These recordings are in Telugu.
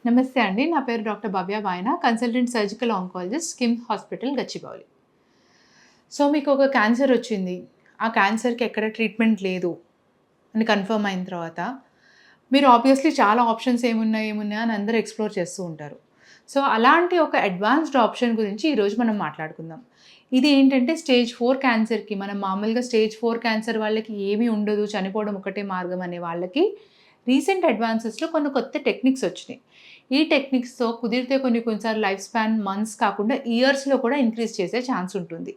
నమస్తే అండి. నా పేరు doctor Bhavya Vayana. Consultant surgical oncologist, KIMS hospital, Gachibowli. So, మీకొక క్యాన్సర్ వచ్చింది. ఆ క్యాన్సర్‌కి ఎక్కడ ట్రీట్మెంట్ లేదు అని కన్ఫర్మ్ అయిన తర్వాత, మీరు ఆబ్వియస్‌లీ చాలా ఆప్షన్స్ ఏమున్నాయి అని అందరూ ఎక్స్‌ప్లోర్ చేస్తూ ఉంటారు. సో, అలాంటి ఒక అడ్వాన్స్డ్ ఆప్షన్ గురించి ఈరోజు మనం మాట్లాడుకుందాం. ఇది ఏంటంటే స్టేజ్ 4 క్యాన్సర్‌కి మనం మామూలుగా స్టేజ్ 4 క్యాన్సర్ వాళ్ళకి ఏమీ ఉండదు, చనిపోవడం ఒకటే మార్గం అనే వాళ్ళకి రీసెంట్ అడ్వాన్సెస్‌లో కొన్ని కొత్త టెక్నిక్స్ వచ్చినాయి. ఈ టెక్నిక్స్‌తో కుదిరితే కొన్ని సార్లు లైఫ్ స్పాన్ మంత్స్ కాకుండా ఇయర్స్‌లో కూడా ఇంక్రీజ్ చేసే ఛాన్స్ ఉంటుంది.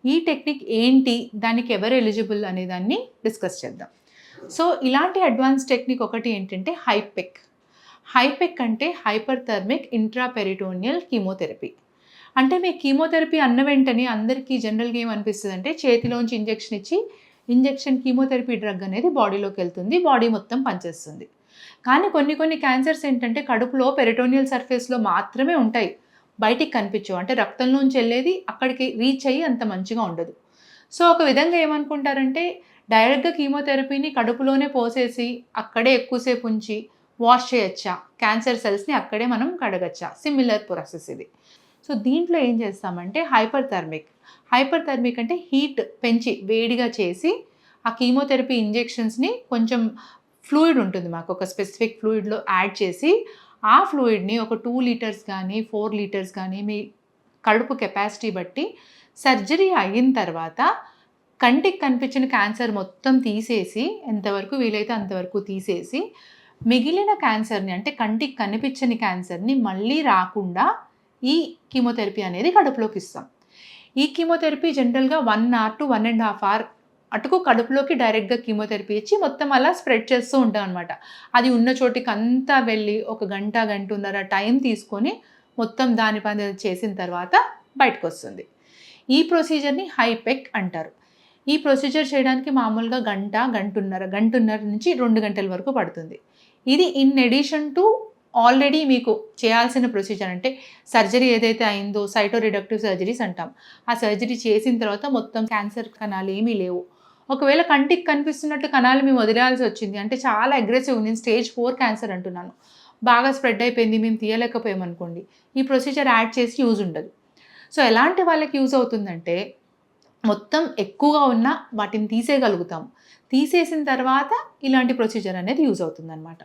ఈ టెక్నిక్ ఏంటి? దానికి ఎవరు ఎలిజిబుల్ అనే దాన్ని డిస్కస్ చేద్దాం. సో, ఇలాంటి అడ్వాన్స్ టెక్నిక్ ఒకటి ఏంటంటే హైపెక్. హైపెక్ అంటే హైపర్థర్మిక్ ఇంట్రాపెరిటోనియల్ కీమోథెరపీ. అంటే మీ కీమోథెరపీ అన్న వెంటనే అందరికీ జనరల్‌గా ఏమనిపిస్తదంటే చేతిలోంచి ఇంజెక్షన్ ఇచ్చి, ఇంజెక్షన్ కీమోథెరపీ డ్రగ్ అనేది బాడీలోకెళ్తుంది. బాడీ మొత్తం పనిచేస్తుంది. కానీ కొన్ని క్యాన్సర్స్ ఏంటంటే కడుపులో పెరిటోనియల్ సర్ఫేస్‌లో మాత్రమే ఉంటాయి. బయటికి కనిపించవు. అంటే రక్తంలోంచి ఎళ్ళేది అక్కడికి రీచ్ అయ్యి అంత మంచిగా ఉండదు. సో, ఒక విధంగా ఏమనుకుంటారంటే డైరెక్ట్‌గా కీమోథెరపీని కడుపులోనే పోసేసి అక్కడే ఎక్కువసేపు ఉంచి వాష్ చేయొచ్చా? క్యాన్సర్ సెల్స్‌ని అక్కడే మనం కడగొచ్చా? సిమిలర్ ప్రాసెస్ ఇది. సో, దీంట్లో ఏం చేస్తామంటే హైపర్థర్మిక్. హైపర్థర్మిక్ అంటే హీట్ పెంచి వేడిగా చేసి ఆ కీమోథెరపీ ఇంజెక్షన్స్‌ని కొంచెం ఫ్లూయిడ్ ఉంటుంది మాకు. ఒక స్పెసిఫిక్ ఫ్లూయిడ్‌లో యాడ్ చేసి ఆ ఫ్లూయిడ్‌ని ఒక 2 లీటర్స్ గానీ, 4 లీటర్స్ గానీ మీ కడుపు కెపాసిటీ బట్టి సర్జరీ అయిన తర్వాత కంటికి కనిపించిన క్యాన్సర్ మొత్తం తీసేసి ఎంతవరకు వీలైతే అంతవరకు తీసేసి మిగిలిన క్యాన్సర్‌ని అంటే కంటికి కనిపించని క్యాన్సర్‌ని మళ్ళీ రాకుండా ఈ కీమోథెరపీ అనేది కడుపులోకి ఇస్తాం. ఈ కీమోథెరపీ జనరల్‌గా 1 అవర్ టు 1 ½ అవర్ అటుకు కడుపులోకి డైరెక్ట్‌గా కీమోథెరపీ ఇచ్చి మొత్తం అలా స్ప్రెడ్ చేస్తూ ఉంటామనమాట. అది ఉన్న చోటికంతా వెళ్ళి ఒక గంట, గంటన్నర టైం తీసుకొని మొత్తం దాని పని అది చేసిన తర్వాత బయటకొస్తుంది. ఈ ప్రొసీజర్‌ని హైపెక్ అంటారు. ఈ ప్రొసీజర్ చేయడానికి మామూలుగా గంట, గంటన్నర నుంచి 2 గంటల వరకు పడుతుంది. ఇది ఇన్ అడిషన్ టు ఆల్రెడీ మీకు చేయాల్సిన ప్రొసీజర్ అంటే సర్జరీ ఏదైతే అయిందో సైటో రిడక్టివ్ సర్జరీస్ అంటాం. ఆ సర్జరీ చేసిన తర్వాత మొత్తం క్యాన్సర్ కణాలు ఏమీ లేవు. ఒకవేళ కంటికి కనిపిస్తున్నట్టు కణాలు మేము వదిలేయాల్సి వచ్చింది. అంటే చాలా అగ్రెసివ్ నేను స్టేజ్ 4 క్యాన్సర్ అంటున్నాను. బాగా స్ప్రెడ్ అయిపోయింది మేము తీయలేకపోయామనుకోండి. ఈ ప్రొసీజర్ యాడ్ చేసి యూజ్ ఉండదు. సో, ఎలాంటి వాళ్ళకి యూజ్ అవుతుందంటే మొత్తం ఎక్కువగా ఉన్న వాటిని తీసేయగలుగుతాం. తీసేసిన తర్వాత ఇలాంటి ప్రొసీజర్ అనేది యూజ్ అవుతుందనమాట.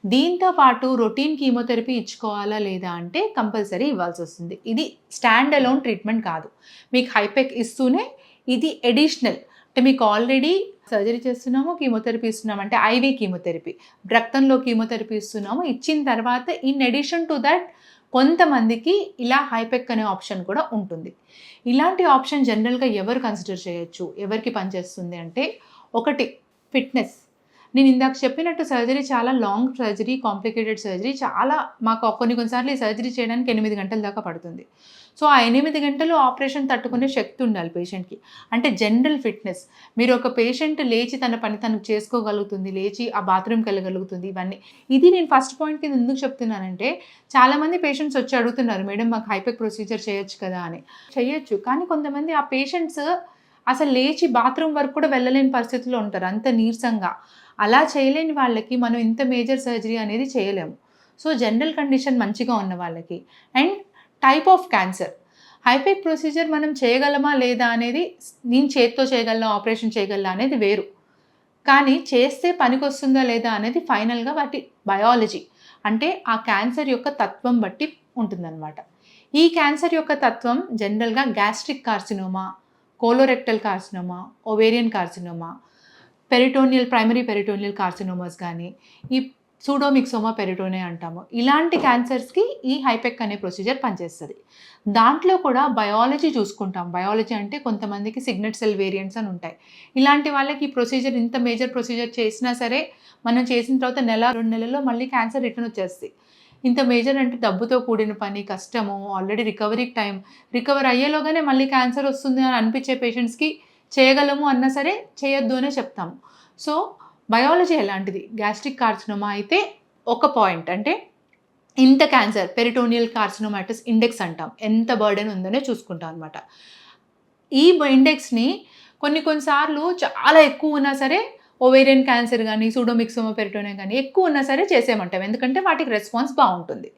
దీంతో పాటు రొటీన్ కీమోథెరపీ ఇచ్చుకోవాలా లేదా అంటే కంపల్సరీ ఇవ్వాల్సొస్తుంది. ఇది స్టాండ్ అలోన్ ట్రీట్మెంట్ కాదు. మీకు హైపెక్ ఇస్తూనే ఇది అడిషనల్ అంటే మీకు ఆల్రెడీ సర్జరీ చేస్తున్నాము, కీమోథెరపీ ఇస్తున్నాము అంటే ఐవీ కీమోథెరపీ. రక్తంలో కీమోథెరపీ ఇస్తున్నాము. ఇచ్చిన తర్వాత ఇన్ అడిషన్ టు దట్ కొంతమందికి ఇలా హైపెక్ అనే ఆప్షన్ కూడా ఉంటుంది. ఇలాంటి ఆప్షన్ జనరల్‌గా ఎవరు కన్సిడర్ చేయొచ్చు? ఎవరికి పనిచేస్తుంది అంటే ఒకటి ఫిట్‌నెస్. నేను ఇందాక చెప్పినట్టు సర్జరీ చాలా లాంగ్ సర్జరీ, కాంప్లికేటెడ్ సర్జరీ. చాలా మాకు కొన్ని సార్లు ఈ సర్జరీ చేయడానికి 8 గంటల దాకా పడుతుంది. సో, ఆ 8 గంటలు ఆపరేషన్ తట్టుకునే శక్తి ఉండాలి పేషెంట్‌కి. అంటే జనరల్ ఫిట్‌నెస్. మీరు ఒక పేషెంట్ లేచి తన పని తను చేసుకోగలుగుతుంది. లేచి ఆ బాత్రూమ్‌కెళ్ళగలుగుతుంది ఇవన్నీ. ఇది నేను ఫస్ట్ పాయింట్ కింద ఎందుకు చెప్తున్నానంటే చాలామంది పేషెంట్స్ వచ్చి అడుగుతున్నారు, "మేడం మాకు హైపెక్ ప్రొసీజర్ చేయొచ్చు కదా!" అని. చేయొచ్చు. కానీ కొంతమంది ఆ పేషెంట్స్ అసలు లేచి బాత్రూమ్ వరకు కూడా వెళ్ళలేని పరిస్థితిలో ఉంటారు. అంత నీరసంగా. అలా చేయలేని వాళ్ళకి మనం ఇంత మేజర్ సర్జరీ అనేది చేయలేము. సో, జనరల్ కండిషన్ మంచిగా ఉన్న వాళ్ళకి అండ్ టైప్ ఆఫ్ క్యాన్సర్. హైపెక్ ప్రొసీజర్ మనం చేయగలమా లేదా అనేది నేను చేత్తో చేయగలనా, ఆపరేషన్ చేయగలనా అనేది వేరు. కానీ చేస్తే పనికొస్తుందా లేదా అనేది ఫైనల్‌గా వాటి బయాలజీ. అంటే ఆ క్యాన్సర్ యొక్క తత్వం బట్టి ఉంటుందనమాట. ఈ క్యాన్సర్ యొక్క తత్వం జనరల్‌గా gastric carcinoma, colorectal carcinoma, ovarian carcinoma, primary peritoneal carcinomas గానీ, ఈ సూడోమిక్సోమా పెరిటోనే అంటాము. ఇలాంటి క్యాన్సర్స్‌కి ఈ హైపెక్ అనే ప్రొసీజర్ పనిచేస్తది. దాంట్లో కూడా బయాలజీ చూసుకుంటాం. బయాలజీ అంటే కొంతమందికి సిగ్నెట్ సెల్ వేరియంట్స్ అని ఉంటాయి. ఇలాంటి వాళ్ళకి ఈ ప్రొసీజర్ ఇంత మేజర్ ప్రొసీజర్ చేసినా సరే, మనం చేసిన తర్వాత నెల, 2 నెలల్లో మళ్ళీ క్యాన్సర్ రిటర్న్ వచ్చేస్తది. ఇంత మేజర్ అంటే డబ్బుతో కూడిన పని, కష్టము, ఆల్రెడీ రికవరీకి టైం. రికవర్ అయ్యేలోగానే మళ్ళీ క్యాన్సర్ వస్తుంది అని అనిపించే పేషెంట్స్‌కి చేయగలము అన్నా సరే చేయొద్దు అనే చెప్తాము. సో, బయాలజీ ఎలాంటిది? గ్యాస్ట్రిక్ కార్సినోమా అయితే ఒక పాయింట్ అంటే ఇంత క్యాన్సర్ పెరిటోనియల్ కార్సినోమాటిస్ ఇండెక్స్ అంటాం. ఎంత బర్డెన్ ఉందనే చూసుకుంటాం అనమాట. ఈ ఇండెక్స్‌ని కొన్ని సార్లు చాలా ఎక్కువ ఉన్నా సరే ఓవేరియన్ క్యాన్సర్ కానీ, సూడోమిక్సోమా పెరిటోనియం కానీ ఎక్కువ ఉన్నా సరే చేసేయమంటాం. ఎందుకంటే వాటికి రెస్పాన్స్ బావుంటుంది.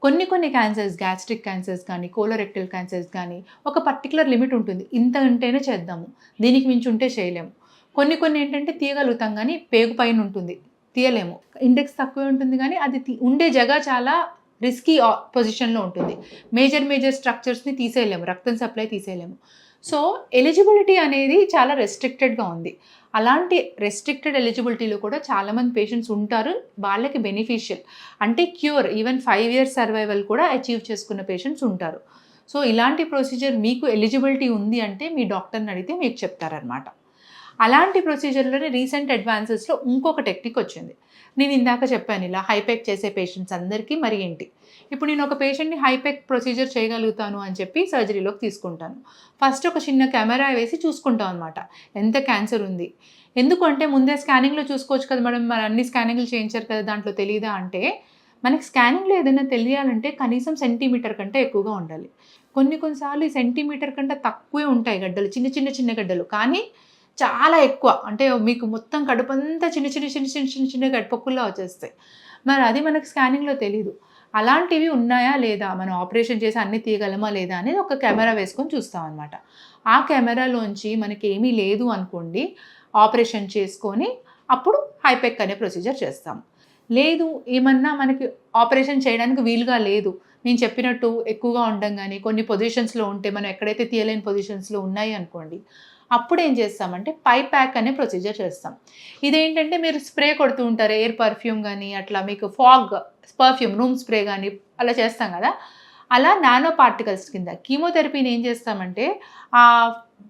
కొన్ని క్యాన్సర్స్, గ్యాస్ట్రిక్ క్యాన్సర్స్ కానీ, కోలోరెక్టల్ క్యాన్సర్స్ కానీ ఒక పర్టిక్యులర్ లిమిట్ ఉంటుంది. ఇంత ఉంటేనే చేద్దాము. దీనికి మించి ఉంటే చేయలేము. కొన్ని ఏంటంటే తీయగలుగుతాం కానీ పేగు పైన ఉంటుంది. తీయలేము. ఇండెక్స్ తక్కువే ఉంటుంది కానీ అది ఉండే జగ చాలా రిస్కీ పొజిషన్‌లో ఉంటుంది. మేజర్ స్ట్రక్చర్స్‌ని తీసేయలేము. రక్తం సప్లై తీసేయలేము. సో, ఎలిజిబిలిటీ అనేది చాలా రెస్ట్రిక్టెడ్‌గా ఉంది. అలాంటి రెస్ట్రిక్టెడ్ ఎలిజిబిలిటీలో కూడా చాలామంది పేషెంట్స్ ఉంటారు. వాళ్ళకి బెనిఫిషియల్ అంటే క్యూర్ ఈవెన్ 5 ఇయర్స్ సర్వైవల్ కూడా అచీవ్ చేసుకున్న పేషెంట్స్ ఉంటారు. సో, ఇలాంటి ప్రొసీజర్ మీకు ఎలిజిబిలిటీ ఉంది అంటే మీ డాక్టర్‌ని అడిగితే మీకు చెప్తారనమాట. అలాంటి ప్రొసీజర్‌లోనే రీసెంట్ అడ్వాన్సెస్‌లో ఇంకొక టెక్నిక్ వచ్చింది. నేను ఇందాక చెప్పాను ఇలా హైపెక్ చేసే పేషెంట్స్ అందరికీ మరి ఏంటి? ఇప్పుడు నేను ఒక పేషెంట్‌ని హైపెక్ ప్రొసీజర్ చేయగలుగుతాను అని చెప్పి సర్జరీలోకి తీసుకుంటాను. ఫస్ట్ ఒక చిన్న కెమెరా వేసి చూసుకుంటాం అనమాట. ఎంత క్యాన్సర్ ఉంది. ఎందుకు అంటే ముందే స్కానింగ్‌లో చూసుకోవచ్చు కదా మేడం, మరి అన్ని స్కానింగ్‌లు చేయించారు కదా దాంట్లో తెలీదా అంటే, మనకి స్కానింగ్‌లో ఏదైనా తెలియాలంటే కనీసం సెంటీమీటర్ కంటే ఎక్కువగా ఉండాలి. కొన్ని సార్లు ఈ సెంటీమీటర్ కంటే తక్కువే ఉంటాయి గడ్డలు. చిన్న గడ్డలు. కానీ చాలా ఎక్కువ. అంటే మీకు మొత్తం కడుపంతా చిన్న గడ్డపొక్కుల్లా వచ్చేస్తాయి. మరి అది మనకు స్కానింగ్‌లో తెలీదు. అలాంటివి ఉన్నాయా లేదా? మనం ఆపరేషన్ చేసి అన్నీ తీయగలమా లేదా? అనేది ఒక కెమెరా వేసుకొని చూస్తామనమాట. ఆ కెమెరాలోంచి మనకేమీ లేదు అనుకోండి, ఆపరేషన్ చేసుకొని అప్పుడు హైపెక్ అనే ప్రొసీజర్ చేస్తాం. లేదు ఏమన్నా మనకి ఆపరేషన్ చేయడానికి వీలుగా లేదు, నేను చెప్పినట్టు ఎక్కువగా ఉండడం గానీ, కొన్ని పొజిషన్స్‌లో ఉంటే మనం ఎక్కడైతే తీయలేని పొజిషన్స్‌లో ఉన్నాయి అనుకోండి, అప్పుడు ఏం చేస్తామంటే ప్యాక్ అనే ప్రొసీజర్ చేస్తాం. ఇదేంటంటే మీరు స్ప్రే కొడుతూ ఉంటారు. ఎయిర్ పర్ఫ్యూమ్ గానీ, అట్లా మీకు పర్ఫ్యూమ్ రూమ్ స్ప్రే గానీ అలా చేస్తాం కదా! అలా నానో పార్టికల్స్ కింద కీమోథెరపీని ఏం చేస్తామంటే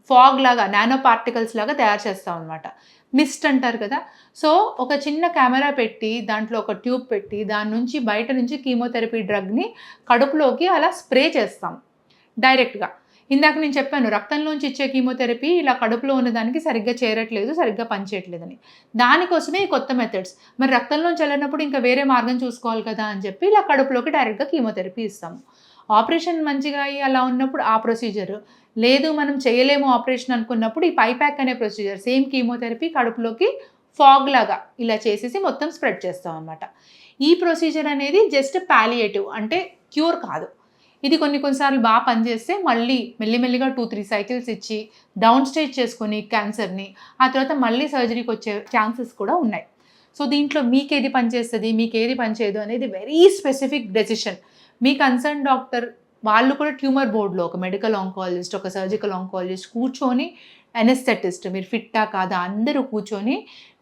ఫాగ్ లాగా నానో పార్టికల్స్ లాగా తయారు చేస్తామనమాట. మిస్ట్ అంటారు కదా! సో, ఒక చిన్న కెమెరా పెట్టి దాంట్లో ఒక ట్యూబ్ పెట్టి దాని నుంచి బయట నుంచి కీమోథెరపీ డ్రగ్‌ని కడుపులోకి అలా స్ప్రే చేస్తాం డైరెక్ట్‌గా. ఇందాక నేను చెప్పాను రక్తంలోంచి ఇచ్చే కీమోథెరపీ ఇలా కడుపులో ఉన్నదానికి సరిగ్గా చేరట్లేదు, సరిగ్గా పనిచేయట్లేదని. దానికోసమే ఈ కొత్త మెథడ్స్. మరి రక్తంలోంచి వెళ్ళినప్పుడు ఇంకా వేరే మార్గం చూసుకోవాలి కదా అని చెప్పి ఇలా కడుపులోకి డైరెక్ట్‌గా కీమోథెరపీ ఇస్తాము. ఆపరేషన్ మంచిగా అయ్యి అలా ఉన్నప్పుడు ఆ ప్రొసీజర్. లేదు మనం చేయలేము ఆపరేషన్ అనుకున్నప్పుడు ఈ ప్యాక్ అనే ప్రొసీజర్. సేమ్ కీమోథెరపీ కడుపులోకి ఫాగ్ లాగా ఇలా చేసేసి మొత్తం స్ప్రెడ్ చేస్తామనమాట. ఈ ప్రొసీజర్ అనేది జస్ట్ పాలియేటివ్ అంటే క్యూర్ కాదు. ఇది కొన్ని సార్లు పనిచేస్తే మళ్ళీ మెల్లిమెల్లిగా 2, 3 సైకిల్స్ ఇచ్చి డౌన్ స్టేజ్ చేసుకొని క్యాన్సర్‌ని ఆ తర్వాత మళ్ళీ సర్జరీకి వచ్చే ఛాన్సెస్ కూడా ఉన్నాయి. సో, దీంట్లో మీకేది పనిచేస్తది, మీకేది పనిచేయదు అనేది వెరీ స్పెసిఫిక్ డెసిషన్. మీ కన్సర్న్ డాక్టర్ వాళ్ళు కూడా ట్యూమర్ బోర్డ్‌లో ఒక మెడికల్ ఆంకాలజిస్ట్, ఒక సర్జికల్ ఆంకాలజిస్ట్ కూర్చొని అనెస్థెటిస్ట్ మీరు ఫిట్టా కాదా అందరూ కూర్చొని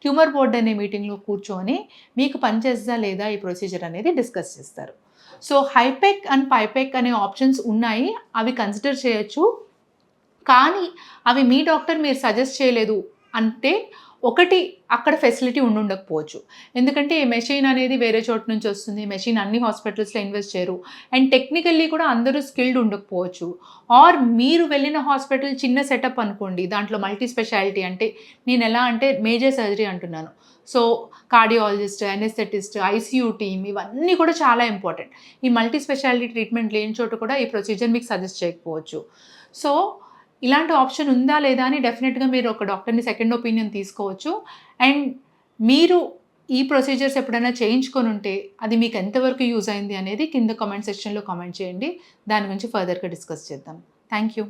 ట్యూమర్ బోర్డ్ అనే మీటింగ్‌లో కూర్చొని మీకు పనిచేస్తదా లేదా ఈ ప్రొసీజర్ అనేది డిస్కస్ చేస్తారు. సో, హైపెక్ అండ్ పైపెక్ అనే ఆప్షన్స్ ఉన్నాయి. అవి కన్సిడర్ చేయొచ్చు. కానీ అవి మీ డాక్టర్ మీరు సజెస్ట్ చేయలేదు అంటే ఒకటి అక్కడ ఫెసిలిటీ ఉండుండకపోవచ్చు. ఎందుకంటే ఈ మెషిన్ అనేది వేరే చోట నుంచి వస్తుంది. మెషిన్ అన్ని హాస్పిటల్స్‌లో ఇన్వెస్ట్ చేయరు. అండ్ టెక్నికల్లీ కూడా అందరూ స్కిల్డ్ ఉండకపోవచ్చు. ఆర్ మీరు వెళ్ళిన హాస్పిటల్ చిన్న సెటప్ అనుకోండి. దాంట్లో మల్టీ స్పెషాలిటీ అంటే నేను ఎలా అంటే మేజర్ సర్జరీ అంటున్నాను. So, cardiologist, anaesthetist, ICU team ఇవన్నీ కూడా చాలా ఇంపార్టెంట్. ఈ మల్టీ స్పెషాలిటీ ట్రీట్మెంట్ లేని చోట కూడా ఈ ప్రొసీజర్ మీకు సజెస్ట్ చేయకపోవచ్చు. సో, ఇలాంటి ఆప్షన్ ఉందా లేదా అని డెఫినెట్‌గా మీరు ఒక డాక్టర్‌ని సెకండ్ ఒపీనియన్ తీసుకోవచ్చు. అండ్ మీరు ఈ ప్రొసీజర్స్ ఎప్పుడైనా చేయించుకొనుంటే అది మీకు ఎంతవరకు యూజ్ అయింది అనేది కింద కామెంట్ సెక్షన్‌లో కామెంట్ చేయండి. దాని గురించి ఫర్దర్‌గా డిస్కస్ చేద్దాం. Thank you.